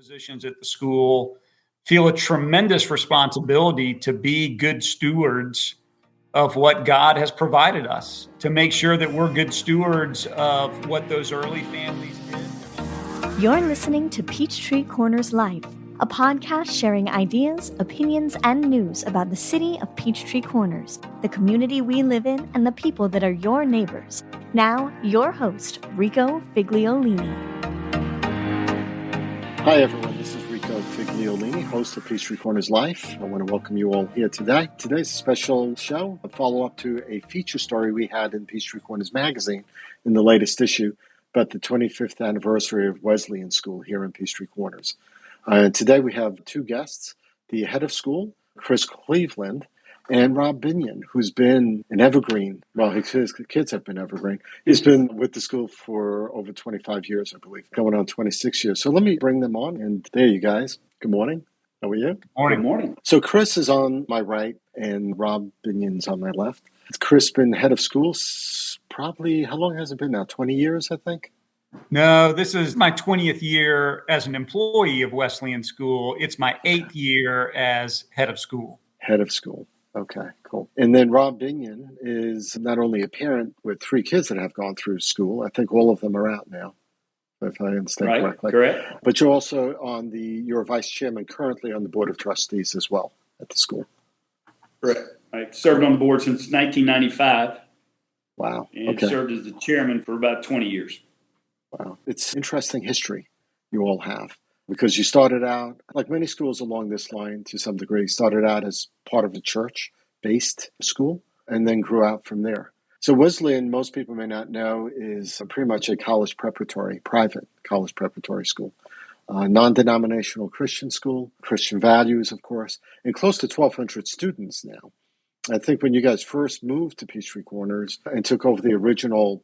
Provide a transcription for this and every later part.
positions at the school feel a tremendous responsibility to be good stewards of what God has provided us, to make sure that we're good stewards of what those early families did. You're listening to Peachtree Corners Life, a podcast sharing ideas, opinions, and news about the city of Peachtree Corners, the community we live in, and the people that are your neighbors. Now, your host, Rico Figliolini. Hi, everyone. This is Rico Figliolini, host of Peachtree Corners Life. I want to welcome you all here today. Today's a special show, a follow-up to a feature story we had in Peachtree Corners magazine in the latest issue about the 25th anniversary of Wesleyan School here in Peachtree Corners. Today we have two guests, the head of school, Chris Cleveland, and Rob Binion, who's been an evergreen. Well, his kids have been evergreen. He's been with the school for over 25 years, I believe, going on 26 years. So let me bring them on. And there you guys. Good morning. How are you? Morning. Good morning. So Chris is on my right and Rob Binion's on my left. Chris been head of school probably, how long has it been now? 20 years, I think? No, this is my 20th year as an employee of Wesleyan School. It's my 8th year as head of school. Head of school. Okay, cool. And then Rob Binion is not only a parent with 3 kids that have gone through school, I think all of them are out now, if I understand correctly. Correct. But you're also you're a vice chairman currently on the Board of Trustees as well at the school. Correct. I served on the board since 1995. Wow. And served as the chairman for about 20 years. Wow. It's interesting history you all have. Because you started out, like many schools along this line to some degree, started out as part of a church-based school and then grew out from there. So Wesleyan, most people may not know, is pretty much a college preparatory, private college preparatory school. Non-denominational Christian school, Christian values, of course, and close to 1,200 students now. I think when you guys first moved to Peachtree Corners and took over the original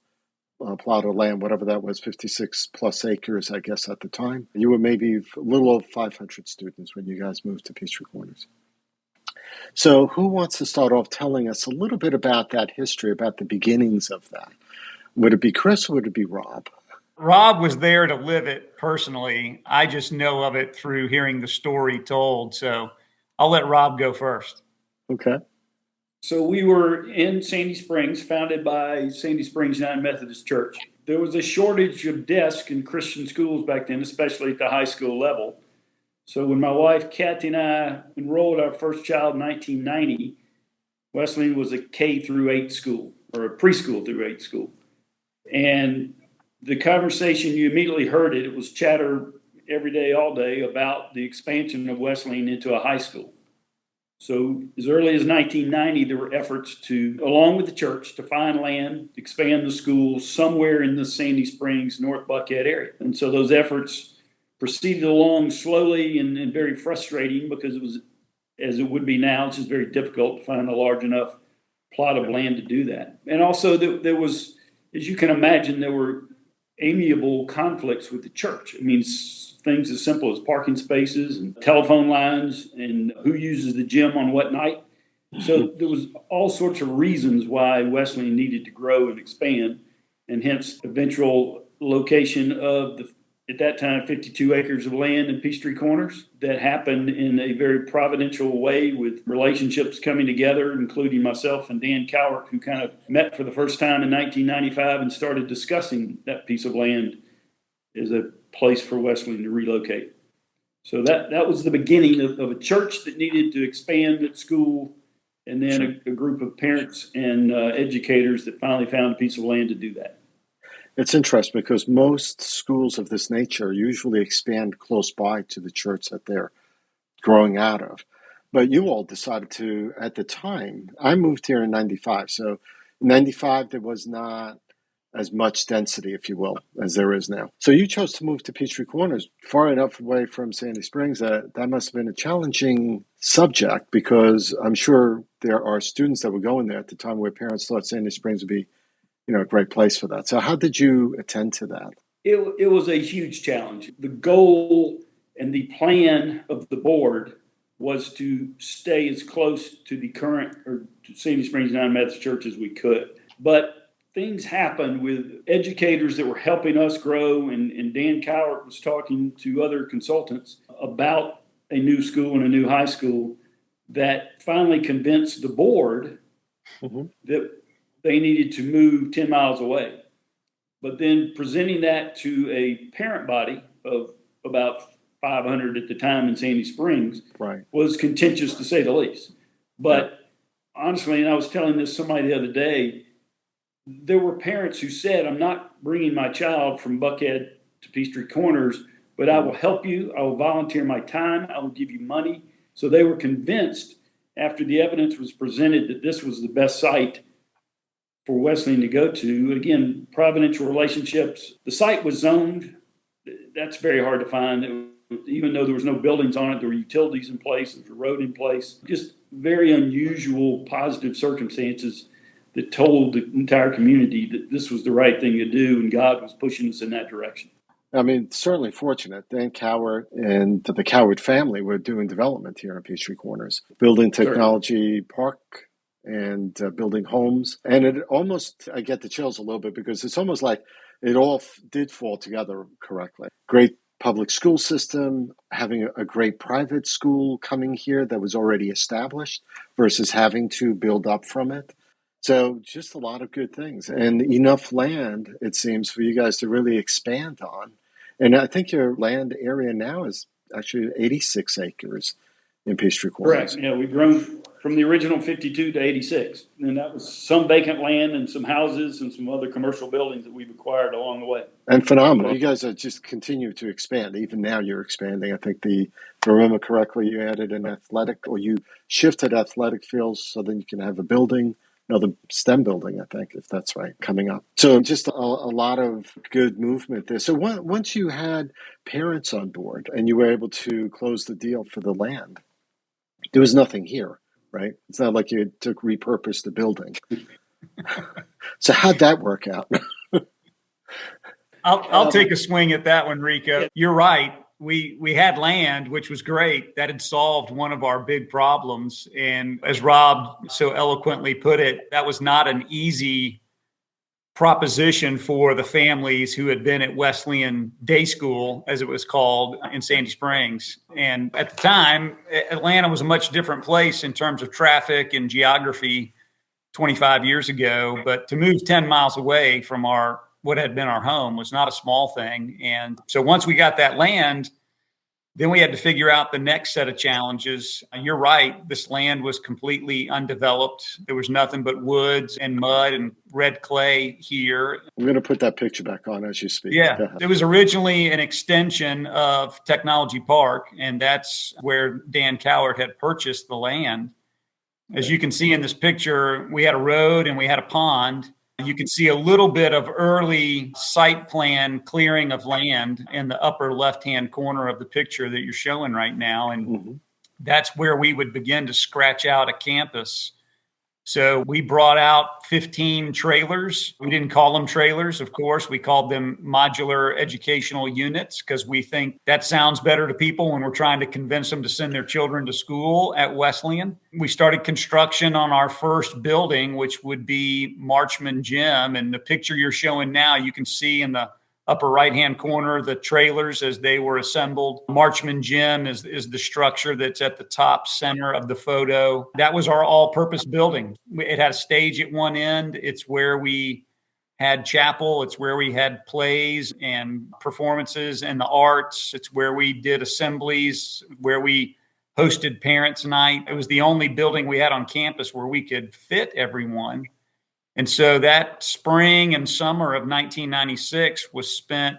plot of land, whatever that was, 56 plus acres, I guess, at the time. You were maybe a little over 500 students when you guys moved to Peachtree Corners. So who wants to start off telling us a little bit about that history, about the beginnings of that? Would it be Chris or would it be Rob? Rob was there to live it personally. I just know of it through hearing the story told. So I'll let Rob go first. Okay. So we were in Sandy Springs, founded by Sandy Springs United Methodist Church. There was a shortage of desks in Christian schools back then, especially at the high school level. So when my wife, Kathy, and I enrolled our first child in 1990, Wesleyan was a K through 8 school, or a preschool through 8 school. And the conversation, you immediately heard it. It was chatter every day, all day, about the expansion of Wesleyan into a high school. So as early as 1990, there were efforts to, along with the church, to find land, expand the school somewhere in the Sandy Springs, North Buckhead area. And so those efforts proceeded along slowly and very frustrating because it was, as it would be now, it's just very difficult to find a large enough plot of land to do that. And also there was, as you can imagine, there were amiable conflicts with the church. I mean, things as simple as parking spaces and telephone lines and who uses the gym on what night. So there was all sorts of reasons why Wesleyan needed to grow and expand, and hence eventual location of the, at that time, 52 acres of land in Peachtree Corners. That happened in a very providential way with relationships coming together, including myself and Dan Cowark, who kind of met for the first time in 1995 and started discussing that piece of land as a place for Wesleyan to relocate. So that was the beginning of a church that needed to expand its school, and then a group of parents and educators that finally found a piece of land to do that. It's interesting because most schools of this nature usually expand close by to the church that they're growing out of. But you all decided to, at the time, I moved here in 95. So in 95, there was not as much density, if you will, as there is now. So you chose to move to Peachtree Corners, far enough away from Sandy Springs that must have been a challenging subject, because I'm sure there are students that were going there at the time where parents thought Sandy Springs would be, a great place for that. So how did you attend to that? It was a huge challenge. The goal and the plan of the board was to stay as close to the current, or to Sandy Springs United Methodist Church as we could. But things happened with educators that were helping us grow. And Dan Cowart was talking to other consultants about a new school and a new high school that finally convinced the board that they needed to move 10 miles away. But then presenting that to a parent body of about 500 at the time in Sandy Springs was contentious, to say the least. But honestly, and I was telling this to somebody the other day, there were parents who said, I'm not bringing my child from Buckhead to Peachtree Corners, but I will help you. I will volunteer my time. I will give you money. So they were convinced, after the evidence was presented, that this was the best site for Wesleyan to go to. Again, providential relationships. The site was zoned. That's very hard to find. Even though there was no buildings on it, there were utilities in place, there was a road in place. Just very unusual positive circumstances that told the entire community that this was the right thing to do, and God was pushing us in that direction. I mean, certainly fortunate. Dan Cowart and the Cowart family were doing development here in Peachtree Corners, building technology park and building homes. And it almost, I get the chills a little bit because it's almost like it all did fall together correctly. Great public school system, having a great private school coming here that was already established versus having to build up from it. So just a lot of good things and enough land, it seems, for you guys to really expand on. And I think your land area now is actually 86 acres in Peachtree Corners. Correct. Yeah, we've grown from the original 52 to 86. And that was some vacant land and some houses and some other commercial buildings that we've acquired along the way. And phenomenal. You guys are just continue to expand. Even now you're expanding. I think if I remember correctly, you added an athletic, or you shifted athletic fields so then you can have a building. Another STEM building, I think, if that's right, coming up. So just a lot of good movement there. So once you had parents on board and you were able to close the deal for the land, there was nothing here, right? It's not like you took repurpose the building. So how'd that work out? I'll take a swing at that one, Rico. You're right. We had land, which was great. That had solved one of our big problems. And as Rob so eloquently put it, that was not an easy proposition for the families who had been at Wesleyan Day School, as it was called, in Sandy Springs. And at the time, Atlanta was a much different place in terms of traffic and geography 25 years ago. But to move 10 miles away from what had been our home was not a small thing. And so once we got that land, then we had to figure out the next set of challenges. You're right. This land was completely undeveloped. There was nothing but woods and mud and red clay here. I'm going to put that picture back on as you speak. Yeah. It was originally an extension of Technology Park, and that's where Dan Cowart had purchased the land. As you can see in this picture, we had a road and we had a pond. You can see a little bit of early site plan clearing of land in the upper left-hand corner of the picture that you're showing right now. And that's where we would begin to scratch out a campus. So we brought out 15 trailers. We didn't call them trailers, of course. We called them modular educational units because we think that sounds better to people when we're trying to convince them to send their children to school at Wesleyan. We started construction on our first building, which would be Marchman Gym. And the picture you're showing now, you can see in the upper right-hand corner, the trailers as they were assembled. Marchman Gym is the structure that's at the top center of the photo. That was our all-purpose building. It had a stage at one end. It's where we had chapel. It's where we had plays and performances and the arts. It's where we did assemblies, where we hosted parents' night. It was the only building we had on campus where we could fit everyone. And so that spring and summer of 1996 was spent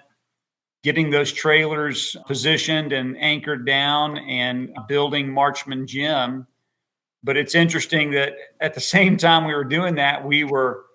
getting those trailers positioned and anchored down and building Marchman Gym. But it's interesting that at the same time we were doing that, we were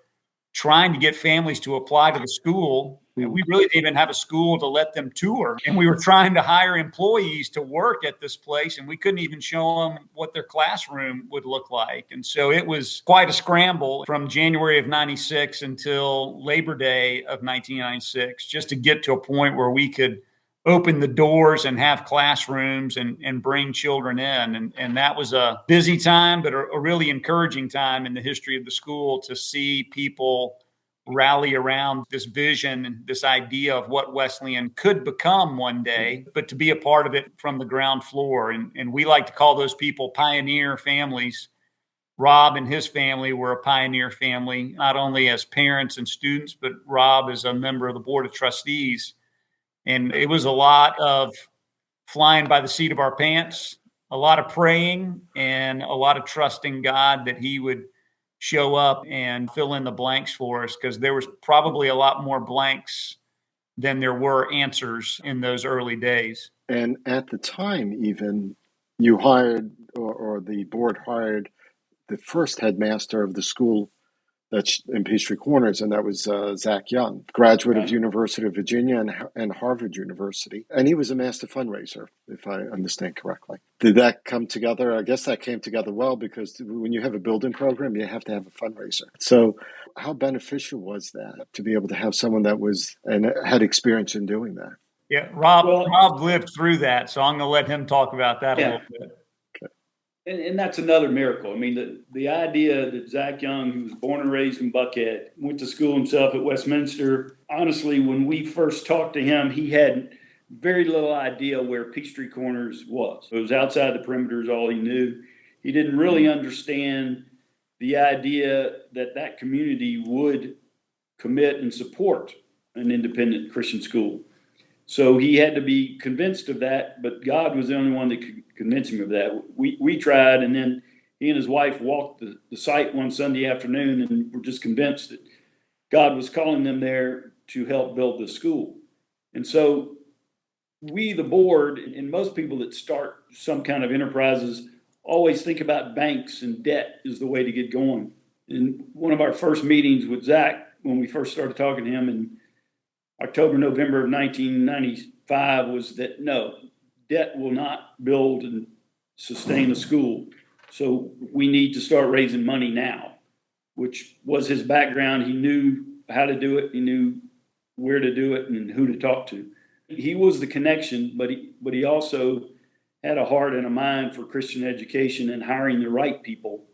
trying to get families to apply to the school. And we really didn't even have a school to let them tour. And we were trying to hire employees to work at this place, and we couldn't even show them what their classroom would look like. And so it was quite a scramble from January of 96 until Labor Day of 1996, just to get to a point where we could open the doors and have classrooms and bring children in. And that was a busy time, but a really encouraging time in the history of the school to see people rally around this vision and this idea of what Wesleyan could become one day, but to be a part of it from the ground floor. And we like to call those people pioneer families. Rob and his family were a pioneer family, not only as parents and students, but Rob is a member of the Board of Trustees. And it was a lot of flying by the seat of our pants, a lot of praying, and a lot of trusting God that he would show up and fill in the blanks for us, because there was probably a lot more blanks than there were answers in those early days. And at the time, even, you hired, or the board hired, the first headmaster of the school that's in Peachtree Corners, and that was Zach Young, graduate of University of Virginia and Harvard University. And he was a master fundraiser, if I understand correctly. Did that come together? I guess that came together well, because when you have a building program, you have to have a fundraiser. So how beneficial was that to be able to have someone that was and had experience in doing that? Yeah, Rob lived through that, so I'm going to let him talk about that a little bit. And that's another miracle. I mean, the idea that Zach Young, who was born and raised in Buckhead, went to school himself at Westminster. Honestly, when we first talked to him, he had very little idea where Peachtree Corners was. It was outside the perimeter is all he knew. He didn't really understand the idea that that community would commit and support an independent Christian school. So he had to be convinced of that, but God was the only one that could convince him of that. We tried, and then he and his wife walked the site one Sunday afternoon and were just convinced that God was calling them there to help build the school. And so we, the board, and most people that start some kind of enterprises always think about banks and debt is the way to get going. And one of our first meetings with Zach, when we first started talking to him in October, November of 1995, was that no, debt will not build and sustain a school. So we need to start raising money now, which was his background. He knew how to do it. He knew where to do it and who to talk to. He was the connection, but he also had a heart and a mind for Christian education and hiring the right people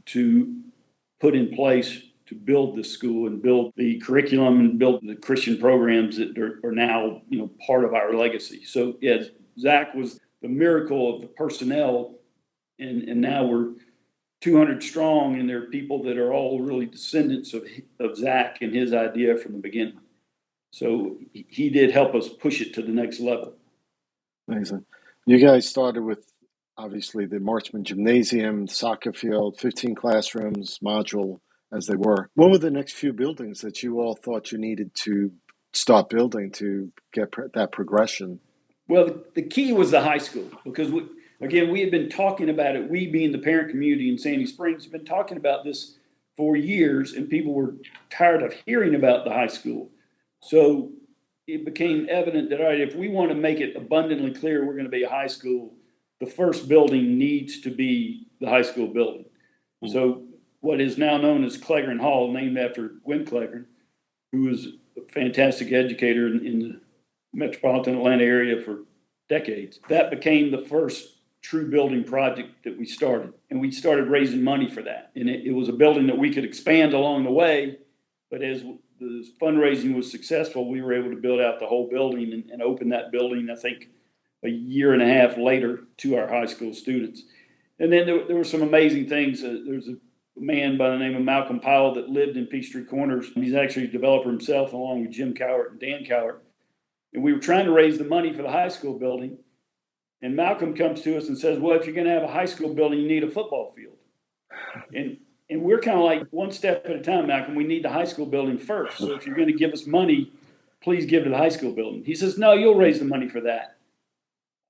to put in place to build this school and build the curriculum and build the Christian programs that are now, part of our legacy. So yes, Zach was the miracle of the personnel, and now we're 200 strong, and there are people that are all really descendants of Zach and his idea from the beginning. So he did help us push it to the next level. Amazing. You guys started with, obviously, the Marchman Gymnasium, soccer field, 15 classrooms, module, as they were. What were the next few buildings that you all thought you needed to start building to get that progression? Well, the key was the high school, because we had been talking about it. We, being the parent community in Sandy Springs, have been talking about this for years, and people were tired of hearing about the high school. So it became evident that, all right, if we want to make it abundantly clear we're going to be a high school, the first building needs to be the high school building. Mm-hmm. So what is now known as Clegren Hall, named after Gwen Clegren, who was a fantastic educator in the metropolitan Atlanta area for decades. That became the first true building project that we started. And we started raising money for that. And it was a building that we could expand along the way. But as the fundraising was successful, we were able to build out the whole building and open that building, I think, a year and a half later to our high school students. And then there were some amazing things. There's a man by the name of Malcolm Powell that lived in Peachtree Corners. He's actually a developer himself, along with Jim Cowart and Dan Cowart. And we were trying to raise the money for the high school building. And Malcolm comes to us and says, well, if you're going to have a high school building, you need a football field. And we're kind of like, one step at a time, Malcolm, we need the high school building first. So if you're going to give us money, please give to the high school building. He says, no, you'll raise the money for that.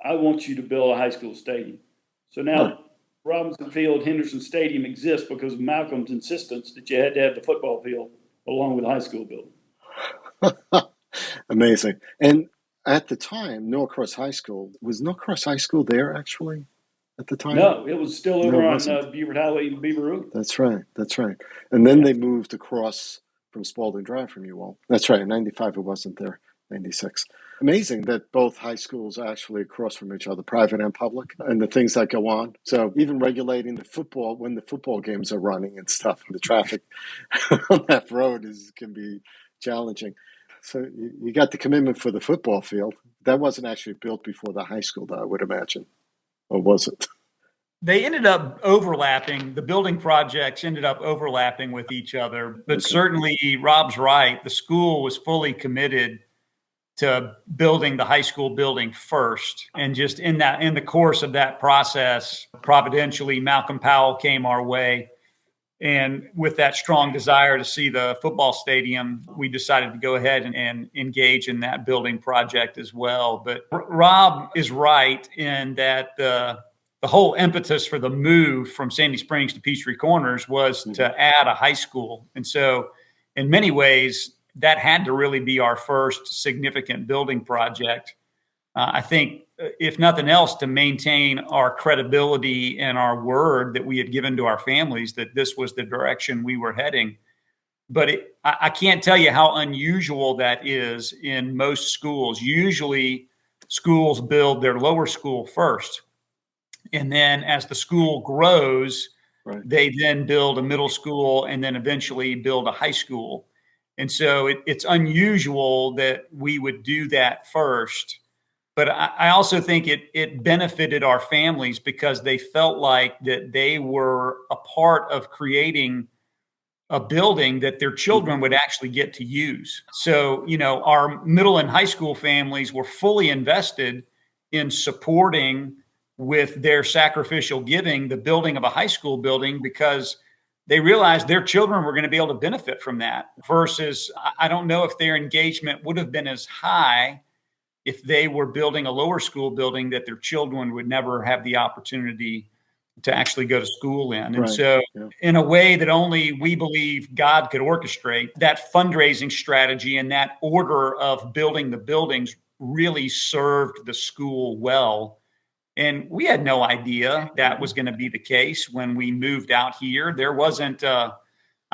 I want you to build a high school stadium. So now Robinson Field, Henderson Stadium exists because of Malcolm's insistence that you had to have the football field along with the high school building. Amazing. And at the time, Norcross High School, was Norcross High School there actually at the time? No, it was still over on Beaufort Highway in Beaver Road. That's right. And then they moved across from Spalding Drive from you all. That's right. In 95, it wasn't there. 96. Amazing that both high schools are actually across from each other, private and public, and the things that go on. So even regulating the football, when the football games are running and stuff, the traffic on that road can be challenging. So you got the commitment for the football field. That wasn't actually built before the high school, though, I would imagine. Or was it? They ended up overlapping. The building projects ended up overlapping with each other. But certainly, Rob's right. The school was fully committed to building the high school building first. And just in the course of that process, providentially, Malcolm Powell came our way. And with that strong desire to see the football stadium, we decided to go ahead and engage in that building project as well. But Rob is right in that the whole impetus for the move from Sandy Springs to Peachtree Corners was to add a high school. And so in many ways, that had to really be our first significant building project. I think, if nothing else, to maintain our credibility and our word that we had given to our families that this was the direction we were heading. But I can't tell you how unusual that is in most schools. Usually schools build their lower school first. And then as the school grows, they then build a middle school and then eventually build a high school. And so it's unusual that we would do that first. But I also think it benefited our families because they felt like that they were a part of creating a building that their children would actually get to use. So, our middle and high school families were fully invested in supporting with their sacrificial giving the building of a high school building because they realized their children were going to be able to benefit from that versus I don't know if their engagement would have been as high if they were building a lower school building that their children would never have the opportunity to actually go to school in. And so in a way that only we believe God could orchestrate, that fundraising strategy and that order of building the buildings really served the school well. And we had no idea that was going to be the case when we moved out here. There wasn't, I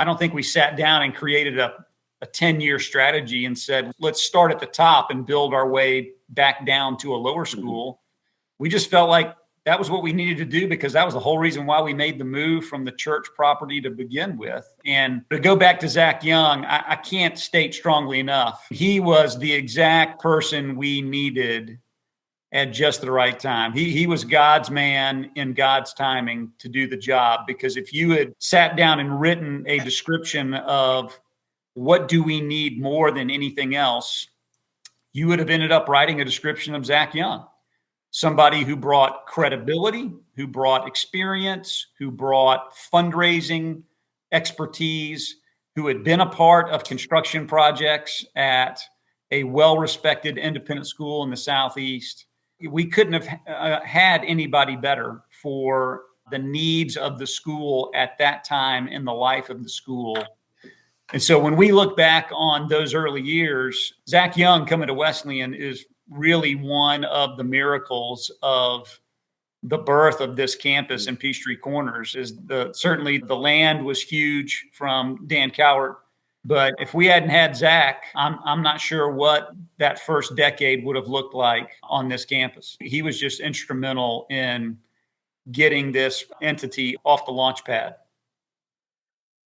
don't think we sat down and created a 10-year strategy and said, let's start at the top and build our way back down to a lower school. We just felt like that was what we needed to do because that was the whole reason why we made the move from the church property to begin with. And to go back to Zach Young, I can't state strongly enough. He was the exact person we needed at just the right time. He was God's man in God's timing to do the job, because if you had sat down and written a description of what do we need more than anything else, you would have ended up writing a description of Zach Young, somebody who brought credibility, who brought experience, who brought fundraising expertise, who had been a part of construction projects at a well-respected independent school in the Southeast. We couldn't have had anybody better for the needs of the school at that time in the life of the school. And so when we look back on those early years, Zach Young coming to Wesleyan is really one of the miracles of the birth of this campus in Peachtree Corners. Certainly the land was huge from Dan Cowart, but if we hadn't had Zach, I'm not sure what that first decade would have looked like on this campus. He was just instrumental in getting this entity off the launch pad.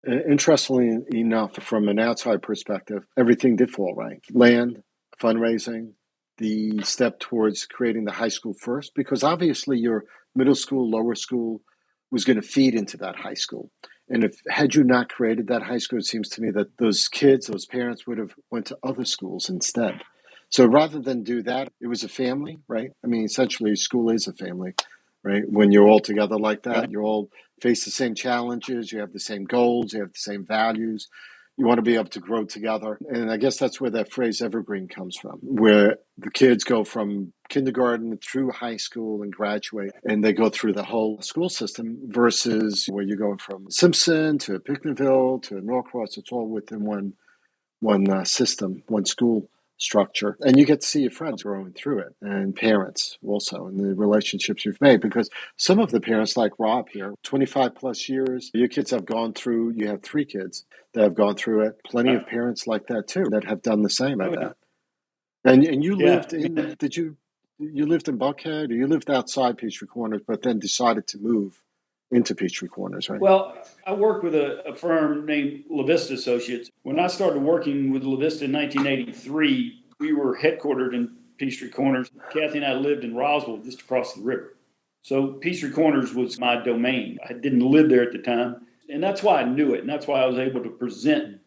Interestingly enough, from an outside perspective, everything did fall right. Land, fundraising, the step towards creating the high school first, because obviously your middle school, lower school was going to feed into that high school. And had you not created that high school, it seems to me that those kids, those parents would have went to other schools instead. So rather than do that, it was a family, right? I mean, essentially school is a family, right? When you're all together like that, you all face the same challenges, you have the same goals, you have the same values. You want to be able to grow together. And I guess that's where that phrase evergreen comes from, where the kids go from kindergarten through high school and graduate, and they go through the whole school system versus where you're going from Simpson to Pickeringville to Norcross. It's all within one system, one school structure. And you get to see your friends growing through it, and parents also, and the relationships you've made. Because some of the parents, like Rob here, 25 plus years, your kids have gone through, you have 3 kids that have gone through it. Plenty of parents like that too, that have done the same at that. And you Yeah. lived in, you lived in Buckhead, or you lived outside Peachtree Corners, but then decided to move into Peachtree Corners, right? Well, I worked with a firm named LaVista Associates. When I started working with LaVista in 1983, we were headquartered in Peachtree Corners. Kathy and I lived in Roswell, just across the river. So Peachtree Corners was my domain. I didn't live there at the time. And that's why I knew it. And that's why I was able to present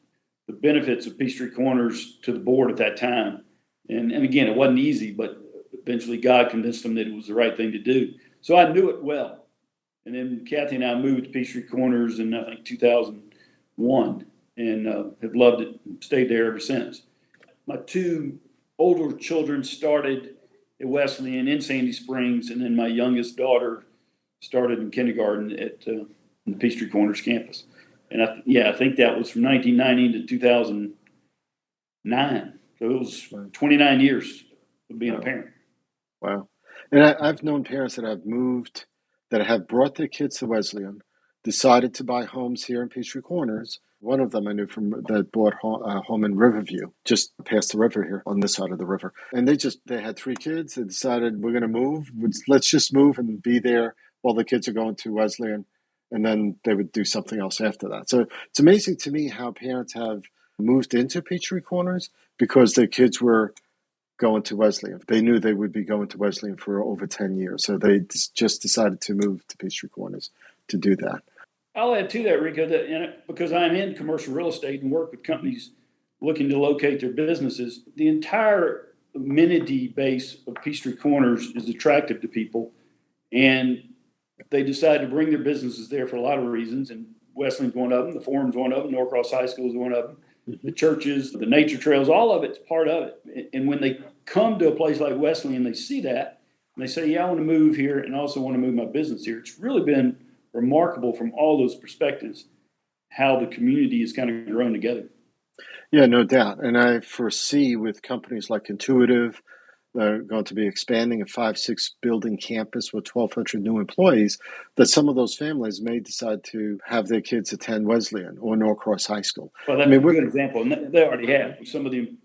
the benefits of Peachtree Corners to the board at that time. And again, it wasn't easy, but eventually God convinced them that it was the right thing to do. So I knew it well. And then Kathy and I moved to Peachtree Corners in, I think, 2001, and have loved it and stayed there ever since. My two older children started at Wesleyan in Sandy Springs, and then my youngest daughter started in kindergarten at the Peachtree Corners campus. And I think that was from 1990 to 2009. So it was 29 years of being a parent. Wow. And I've known parents that have moved, that have brought their kids to Wesleyan, decided to buy homes here in Peachtree Corners. One of them I knew from that bought a home in Riverview, just past the river here on this side of the river. And they had 3 kids. They decided, we're going to move. Let's just move and be there while the kids are going to Wesleyan. And then they would do something else after that. So it's amazing to me how parents have moved into Peachtree Corners because their kids were going to Wesleyan. They knew they would be going to Wesleyan for over 10 years. So they just decided to move to Peachtree Corners to do that. I'll add to that, Rico, that because I'm in commercial real estate and work with companies looking to locate their businesses, the entire amenity base of Peachtree Corners is attractive to people. And they decide to bring their businesses there for a lot of reasons. And Wesleyan's one of them, the Forum's one of them, Norcross High School is one of them. The churches, the nature trails, all of it's part of it. And when they come to a place like Wesleyan, they see that, and they say, yeah, I want to move here and also want to move my business here. It's really been remarkable from all those perspectives how the community has kind of grown together. Yeah, no doubt. And I foresee with companies like Intuitive, they're going to be expanding a 5-6 building campus with 1,200 new employees, that some of those families may decide to have their kids attend Wesleyan or Norcross High School. Well, that's a good example. And they already have. Some of the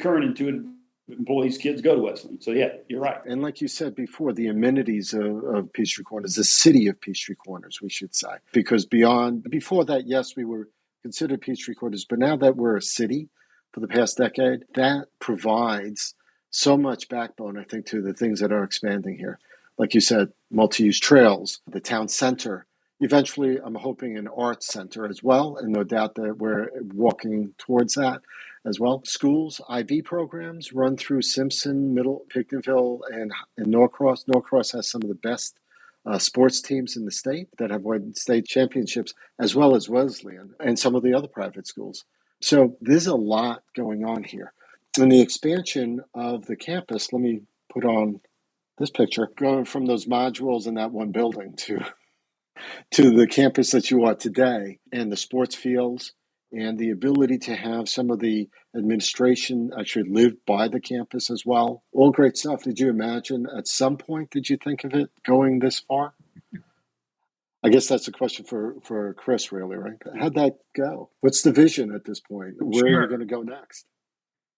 current Intuitive employees' kids go to Wesleyan. So, yeah, you're right. And like you said before, the amenities of Peachtree Corners, the city of Peachtree Corners, we should say. Because before that, yes, we were considered Peachtree Corners, but now that we're a city for the past decade, that provides so much backbone, I think, to the things that are expanding here. Like you said, multi-use trails, the town center. Eventually, I'm hoping an arts center as well, and no doubt that we're walking towards that as well. Schools, IB programs run through Simpson, Middle, Pictonville, and Norcross. Norcross has some of the best sports teams in the state that have won state championships, as well as Wesleyan and some of the other private schools. So there's a lot going on here. And the expansion of the campus, let me put on this picture, going from those modules in that one building to the campus that you are today, and the sports fields, and the ability to have some of the administration actually live by the campus as well. All great stuff. Did you imagine at some point, did you think of it going this far? I guess that's a question for Chris, really, right? How'd that go? What's the vision at this point? Where are you going to go next?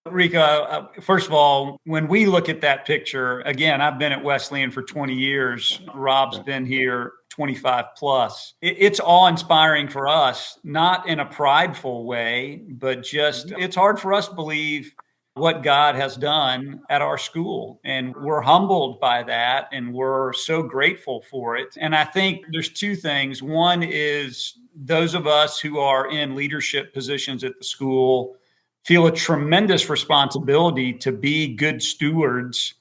Rico, first of all, when we look at that picture, again, I've been at Wesleyan for 20 years. Rob's been here 25 plus. It's awe-inspiring for us, not in a prideful way, but just it's hard for us to believe what God has done at our school. And we're humbled by that, and we're so grateful for it. And I think there's 2 things. One is those of us who are in leadership positions at the school feel a tremendous responsibility to be good stewards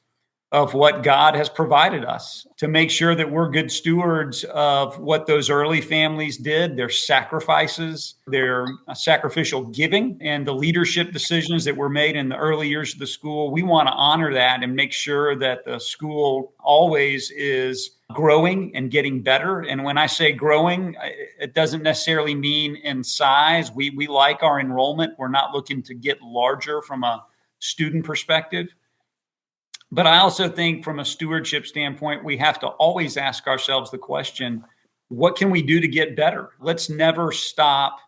of what God has provided us, to make sure that we're good stewards of what those early families did, their sacrifices, their sacrificial giving, and the leadership decisions that were made in the early years of the school. We want to honor that and make sure that the school always is growing and getting better. And when I say growing, it doesn't necessarily mean in size. We like our enrollment. We're not looking to get larger from a student perspective. But I also think from a stewardship standpoint, we have to always ask ourselves the question, what can we do to get better? Let's never stop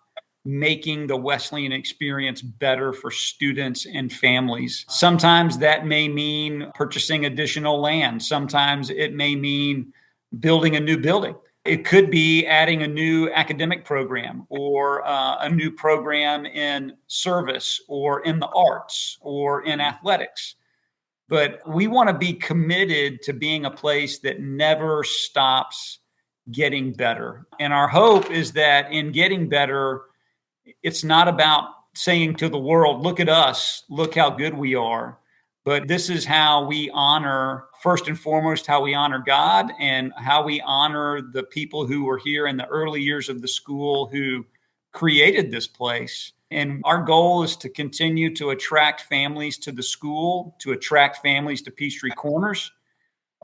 making the Wesleyan experience better for students and families. Sometimes that may mean purchasing additional land. Sometimes it may mean building a new building. It could be adding a new academic program or a new program in service or in the arts or in athletics. But we want to be committed to being a place that never stops getting better. And our hope is that in getting better, it's not about saying to the world, look at us, look how good we are. But this is how we honor, first and foremost, how we honor God and how we honor the people who were here in the early years of the school who created this place. And our goal is to continue to attract families to the school, to attract families to Peachtree Corners.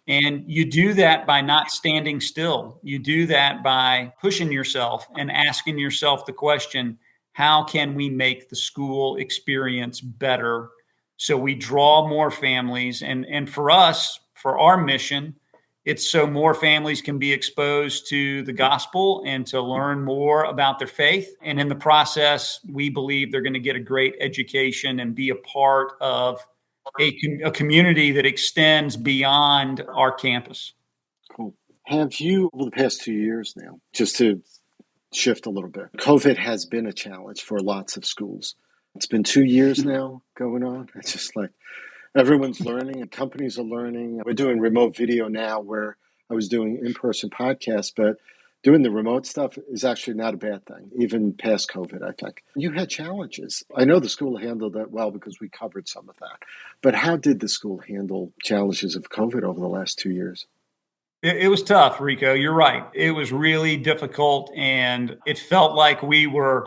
And you do that by not standing still. You do that by pushing yourself and asking yourself the question, how can we make the school experience better so we draw more families? And for us, for our mission, it's so more families can be exposed to the gospel and to learn more about their faith. And in the process, we believe they're going to get a great education and be a part of a community that extends beyond our campus. Cool. Have you, over the past 2 years now, just to shift a little bit, COVID has been a challenge for lots of schools. It's been 2 years now going on. It's just like everyone's learning and companies are learning. We're doing remote video now where I was doing in-person podcasts, but doing the remote stuff is actually not a bad thing, even past COVID, I think. You had challenges. I know the school handled that well because we covered some of that. But how did the school handle challenges of COVID over the last 2 years? It was tough, Rico. You're right. It was really difficult, and it felt like we were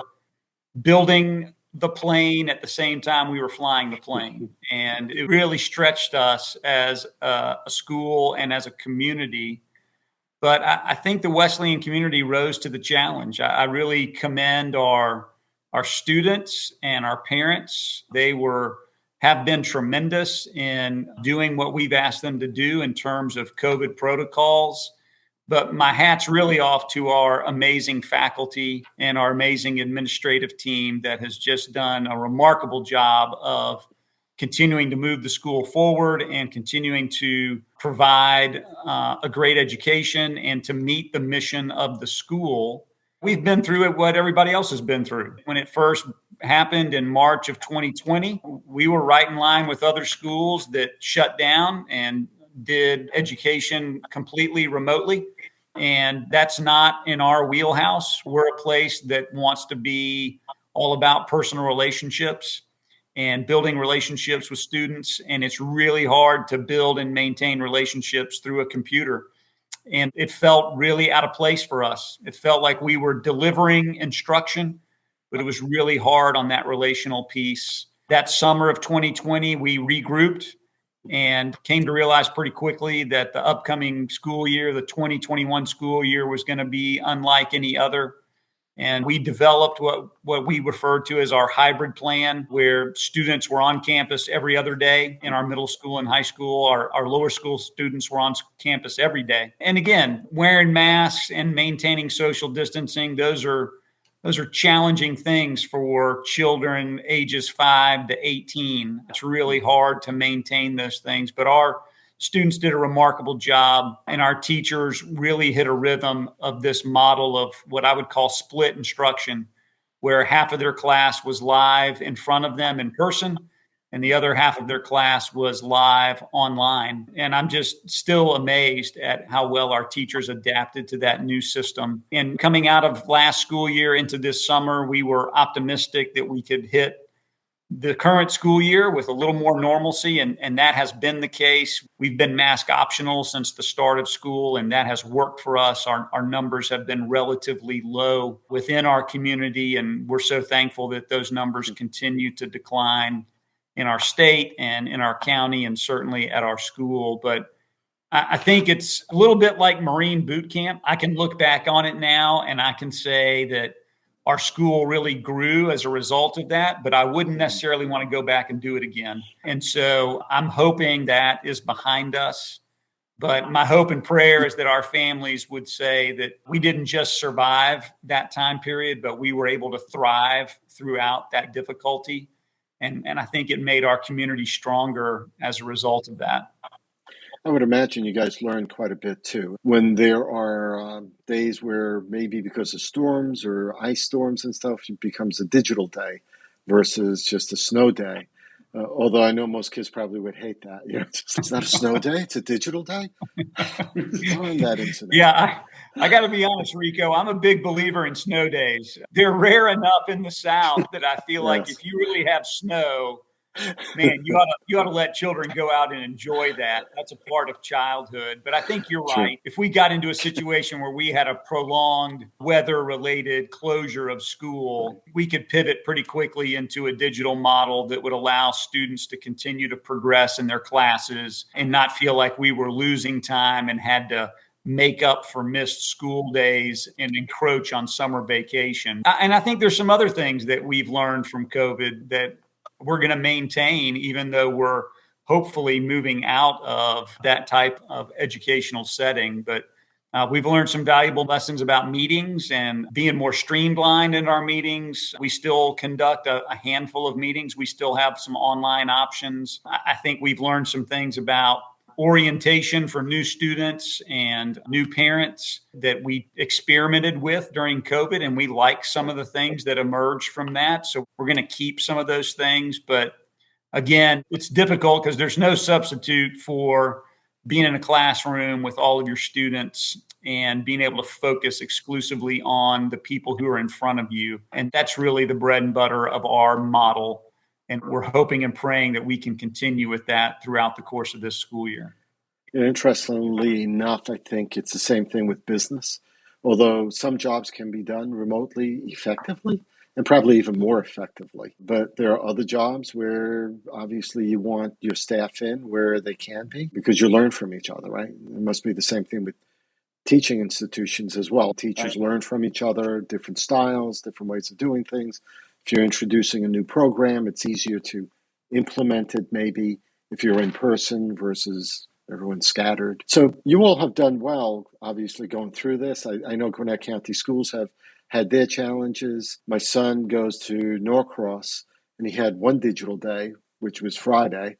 building the plane at the same time we were flying the plane. And it really stretched us as a school and as a community. But I think the Wesleyan community rose to the challenge. I really commend our students and our parents. They have been tremendous in doing what we've asked them to do in terms of COVID protocols. But my hat's really off to our amazing faculty and our amazing administrative team that has just done a remarkable job of continuing to move the school forward and continuing to provide a great education and to meet the mission of the school. We've been through what everybody else has been through. When it first happened in March of 2020, we were right in line with other schools that shut down and did education completely remotely. And that's not in our wheelhouse. We're a place that wants to be all about personal relationships and building relationships with students. And it's really hard to build and maintain relationships through a computer. And it felt really out of place for us. It felt like we were delivering instruction, but it was really hard on that relational piece. That summer of 2020, we regrouped and came to realize pretty quickly that the upcoming school year, the 2021 school year, was going to be unlike any other. And we developed what we referred to as our hybrid plan, where students were on campus every other day in our middle school and high school. Our lower school students were on campus every day. And again, wearing masks and maintaining social distancing, those are challenging things for children ages 5 to 18. It's really hard to maintain those things, but our students did a remarkable job, and our teachers really hit a rhythm of this model of what I would call split instruction, where half of their class was live in front of them in person, and the other half of their class was live online. And I'm just still amazed at how well our teachers adapted to that new system. And coming out of last school year into this summer, we were optimistic that we could hit the current school year with a little more normalcy, and that has been the case. We've been mask optional since the start of school, and that has worked for us. Our numbers have been relatively low within our community, and we're so thankful that those numbers continue to decline in our state and in our county and certainly at our school. But I think it's a little bit like Marine boot camp. I can look back on it now and I can say that our school really grew as a result of that, but I wouldn't necessarily want to go back and do it again. And so I'm hoping that is behind us. But my hope and prayer is that our families would say that we didn't just survive that time period, but we were able to thrive throughout that difficulty. And I think it made our community stronger as a result of that. I would imagine you guys learned quite a bit too. When there are days where maybe because of storms or ice storms and stuff, it becomes a digital day versus just a snow day. Although I know most kids probably would hate that. It's not a snow day; it's a digital day. Darn that incident. Yeah, I got to be honest, Rico. I'm a big believer in snow days. They're rare enough in the South that I feel like if you really have snow, man, you ought to let children go out and enjoy that. That's a part of childhood. But I think you're right. If we got into a situation where we had a prolonged weather-related closure of school, we could pivot pretty quickly into a digital model that would allow students to continue to progress in their classes and not feel like we were losing time and had to make up for missed school days and encroach on summer vacation. And I think there's some other things that we've learned from COVID that we're going to maintain, even though we're hopefully moving out of that type of educational setting. But we've learned some valuable lessons about meetings and being more streamlined in our meetings. We still conduct a handful of meetings. We still have some online options. I think we've learned some things about orientation for new students and new parents that we experimented with during COVID. And we like some of the things that emerged from that. So we're going to keep some of those things. But again, it's difficult because there's no substitute for being in a classroom with all of your students and being able to focus exclusively on the people who are in front of you. And that's really the bread and butter of our model. And we're hoping and praying that we can continue with that throughout the course of this school year. Interestingly enough, I think it's the same thing with business. Although some jobs can be done remotely effectively and probably even more effectively. But there are other jobs where obviously you want your staff in where they can be because you learn from each other, right? It must be the same thing with teaching institutions as well. Teachers learn from each other, different styles, different ways of doing things. If you're introducing a new program, it's easier to implement it maybe if you're in person versus everyone's scattered. So you all have done well, obviously, going through this. I know Gwinnett County schools have had their challenges. My son goes to Norcross, and he had one digital day, which was Friday,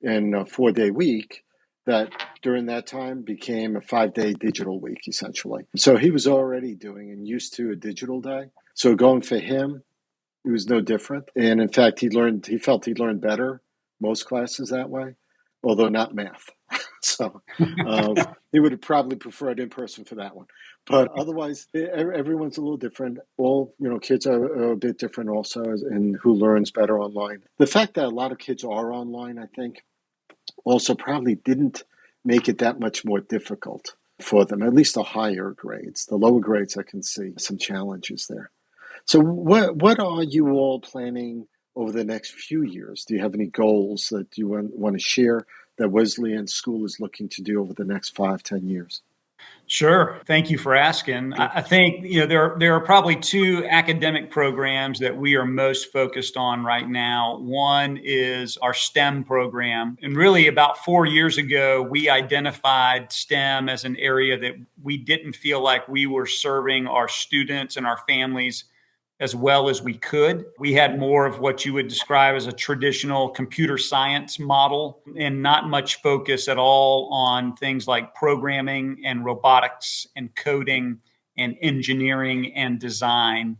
and a 4-day week that during that time became a 5-day digital week, essentially. So he was already doing and used to a digital day. So going for him, it was no different. And in fact, he felt he learned better most classes that way, although not math. So he would have probably preferred in person for that one. But otherwise, everyone's a little different. All, kids are a bit different also in who learns better online. The fact that a lot of kids are online, I think, also probably didn't make it that much more difficult for them, at least the higher grades. The lower grades, I can see some challenges there. So what are you all planning over the next few years? Do you have any goals that you want to share that Wesleyan School is looking to do over the next 5-10 years? Sure. Thank you for asking. I think there are probably two academic programs that we are most focused on right now. One is our STEM program. And really about 4 years ago, we identified STEM as an area that we didn't feel like we were serving our students and our families as well as we could. We had more of what you would describe as a traditional computer science model and not much focus at all on things like programming and robotics and coding and engineering and design.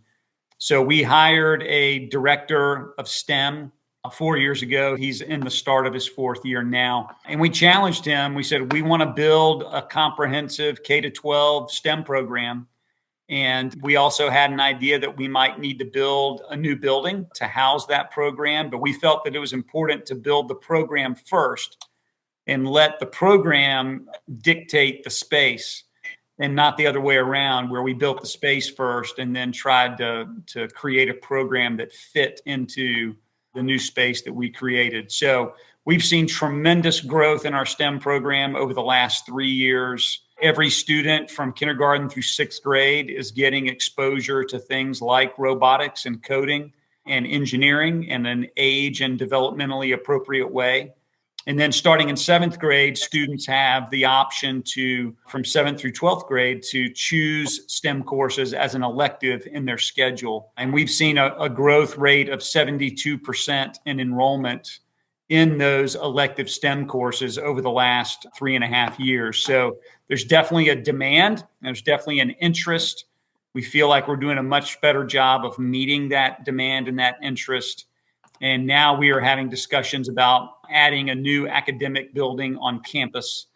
So we hired a director of STEM 4 years ago. He's in the start of his 4th year now. And we challenged him. We said, we want to build a comprehensive K-12 STEM program. And we also had an idea that we might need to build a new building to house that program. But we felt that it was important to build the program first and let the program dictate the space and not the other way around, where we built the space first and then tried to create a program that fit into the new space that we created. So we've seen tremendous growth in our STEM program over the last 3 years. Every student from kindergarten through 6th grade is getting exposure to things like robotics and coding and engineering in an age and developmentally appropriate way. And then starting in 7th grade, students have the option from 7th through 12th grade, to choose STEM courses as an elective in their schedule. And we've seen a growth rate of 72% in enrollment in those elective STEM courses over the last 3.5 years. So there's definitely a demand. There's definitely an interest. We feel like we're doing a much better job of meeting that demand and that interest. And now we are having discussions about adding a new academic building on campus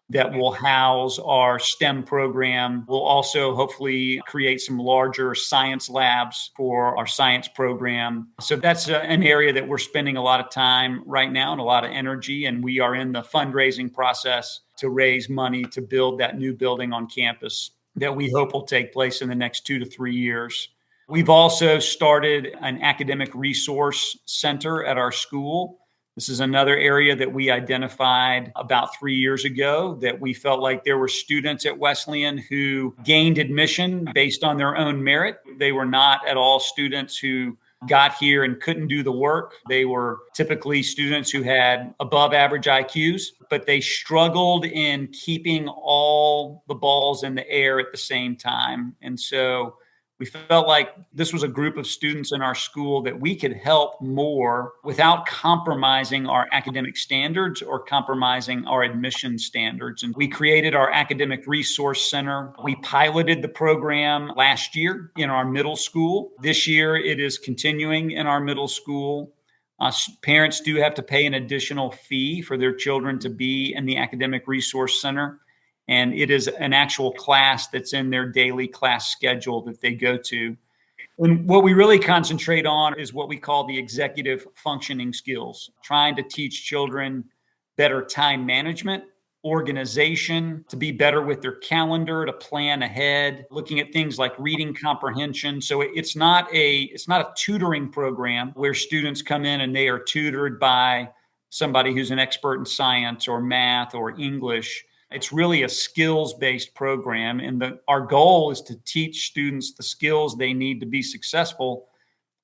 that will house our STEM program. We'll also hopefully create some larger science labs for our science program. So that's an area that we're spending a lot of time right now and a lot of energy. And we are in the fundraising process to raise money to build that new building on campus that we hope will take place in the next 2 to 3 years. We've also started an academic resource center at our school. This is another area that we identified about 3 years ago, that we felt like there were students at Wesleyan who gained admission based on their own merit. They were not at all students who got here and couldn't do the work. They were typically students who had above average IQs, but they struggled in keeping all the balls in the air at the same time. And so we felt like this was a group of students in our school that we could help more without compromising our academic standards or compromising our admission standards. And we created our academic resource center. We piloted the program last year in our middle school. This year, it is continuing in our middle school. Parents do have to pay an additional fee for their children to be in the academic resource center. And it is an actual class that's in their daily class schedule that they go to. And what we really concentrate on is what we call the executive functioning skills, trying to teach children better time management, organization, to be better with their calendar, to plan ahead, looking at things like reading comprehension. So it's not a tutoring program where students come in and they are tutored by somebody who's an expert in science or math or English. It's really a skills-based program, and our goal is to teach students the skills they need to be successful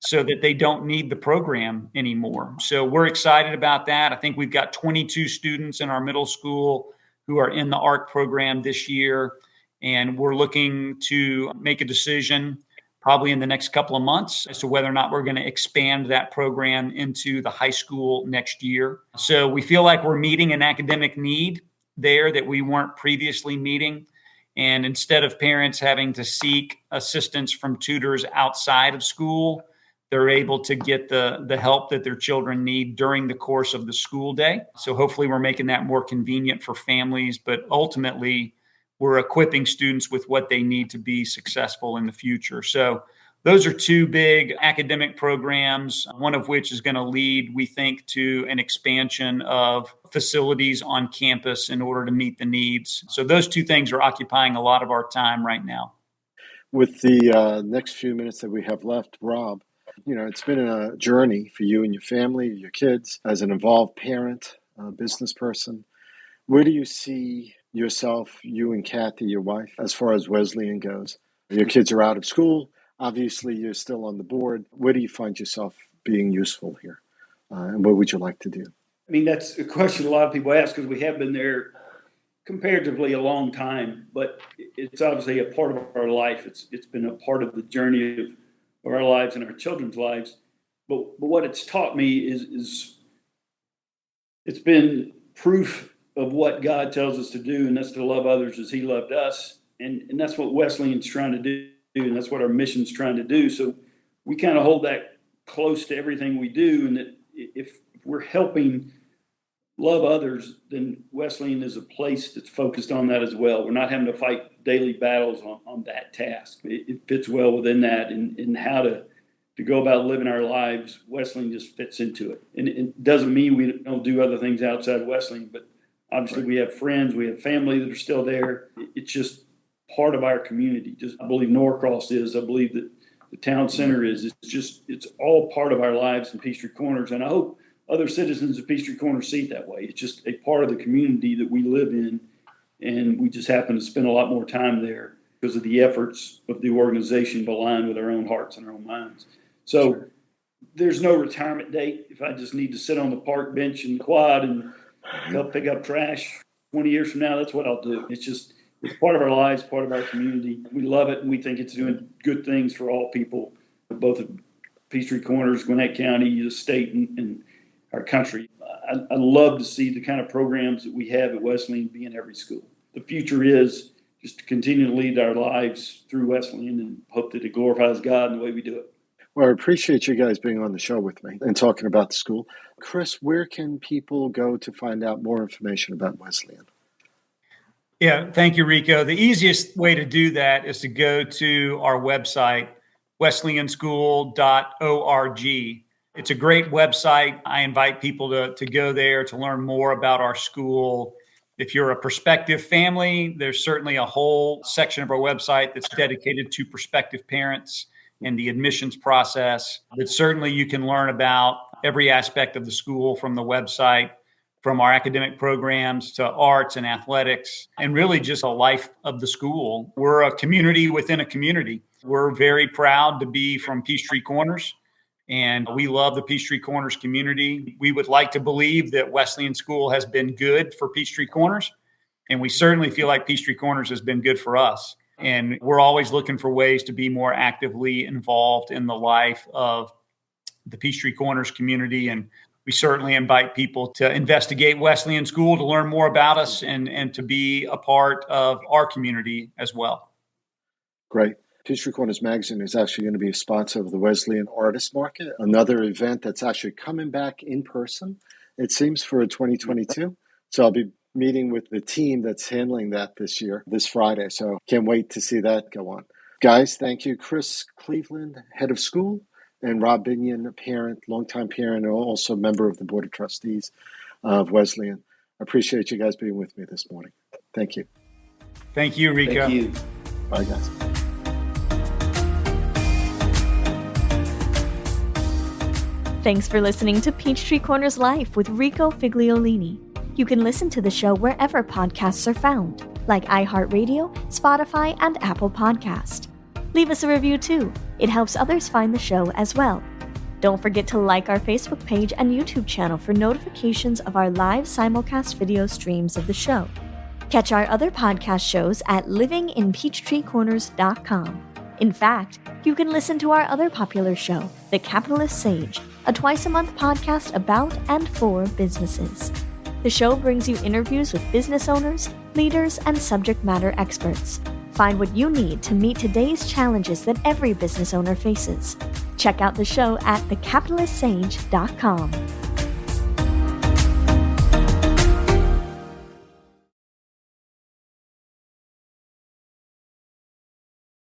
so that they don't need the program anymore. So we're excited about that. I think we've got 22 students in our middle school who are in the ARC program this year, and we're looking to make a decision probably in the next couple of months as to whether or not we're going to expand that program into the high school next year. So we feel like we're meeting an academic need there that we weren't previously meeting. And instead of parents having to seek assistance from tutors outside of school, they're able to get the help that their children need during the course of the school day. So hopefully we're making that more convenient for families, but ultimately we're equipping students with what they need to be successful in the future. So those are two big academic programs, one of which is going to lead, we think, to an expansion of facilities on campus in order to meet the needs. So those two things are occupying a lot of our time right now. With the next few minutes that we have left, Rob, it's been a journey for you and your family, your kids, as an involved parent, business person. Where do you see yourself, you and Kathy, your wife, as far as Wesleyan goes? Your kids are out of school. Obviously, you're still on the board. Where do you find yourself being useful here? And what would you like to do? I mean, that's a question a lot of people ask because we have been there comparatively a long time, but it's obviously a part of our life. It's been a part of the journey of our lives and our children's lives. But what it's taught me is it's been proof of what God tells us to do, and that's to love others as He loved us. And that's what Wesleyan's trying to do. And that's what our mission's trying to do. So we kind of hold that close to everything we do. And that if we're helping love others, then Wesleyan is a place that's focused on that as well. We're not having to fight daily battles on that task. It fits well within that, and how to go about living our lives. Wesleyan just fits into it. And it doesn't mean we don't do other things outside of Wesleyan, but obviously we have friends, we have family that are still there. It's just part of our community. I believe Norcross is. I believe that the town center is. It's all part of our lives in Peachtree Corners. And I hope other citizens of Peachtree Corners see it that way. It's just a part of the community that we live in. And we just happen to spend a lot more time there because of the efforts of the organization aligned with our own hearts and our own minds. So there's no retirement date. If I just need to sit on the park bench in the quad and help pick up trash. 20 years from now, that's what I'll do. It's part of our lives, part of our community. We love it, and we think it's doing good things for all people, both in Peachtree Corners, Gwinnett County, the state, and our country. I love to see the kind of programs that we have at Wesleyan be in every school. The future is just to continue to lead our lives through Wesleyan and hope that it glorifies God in the way we do it. Well, I appreciate you guys being on the show with me and talking about the school. Chris, where can people go to find out more information about Wesleyan? Yeah, thank you, Rico. The easiest way to do that is to go to our website, wesleyanschool.org. It's a great website. I invite people to go there to learn more about our school. If you're a prospective family, there's certainly a whole section of our website that's dedicated to prospective parents and the admissions process. But certainly you can learn about every aspect of the school from the website, from our academic programs to arts and athletics, and really just a life of the school. We're a community within a community. We're very proud to be from Peachtree Corners, and we love the Peachtree Corners community. We would like to believe that Wesleyan School has been good for Peachtree Corners, and we certainly feel like Peachtree Corners has been good for us. And we're always looking for ways to be more actively involved in the life of the Peachtree Corners community. And we certainly invite people to investigate Wesleyan School, to learn more about us, and to be a part of our community as well. Great. Peachtree Corners Magazine is actually going to be a sponsor of the Wesleyan Artist Market, another event that's actually coming back in person, it seems, for 2022. So I'll be meeting with the team that's handling that this Friday. So can't wait to see that go on. Guys, thank you. Chris Cleveland, head of school, and Rob Binion, parent, longtime parent, and also member of the Board of Trustees of Wesleyan. I appreciate you guys being with me this morning. Thank you. Thank you, Rico. Thank you. Bye, guys. Thanks for listening to Peachtree Corners Life with Rico Figliolini. You can listen to the show wherever podcasts are found, like iHeartRadio, Spotify, and Apple Podcast. Leave us a review too. It helps others find the show as well. Don't forget to like our Facebook page and YouTube channel for notifications of our live simulcast video streams of the show. Catch our other podcast shows at livinginpeachtreecorners.com. In fact, you can listen to our other popular show, The Capitalist Sage, a twice-a-month podcast about and for businesses. The show brings you interviews with business owners, leaders, and subject matter experts. Find what you need to meet today's challenges that every business owner faces. Check out the show at thecapitalistsage.com.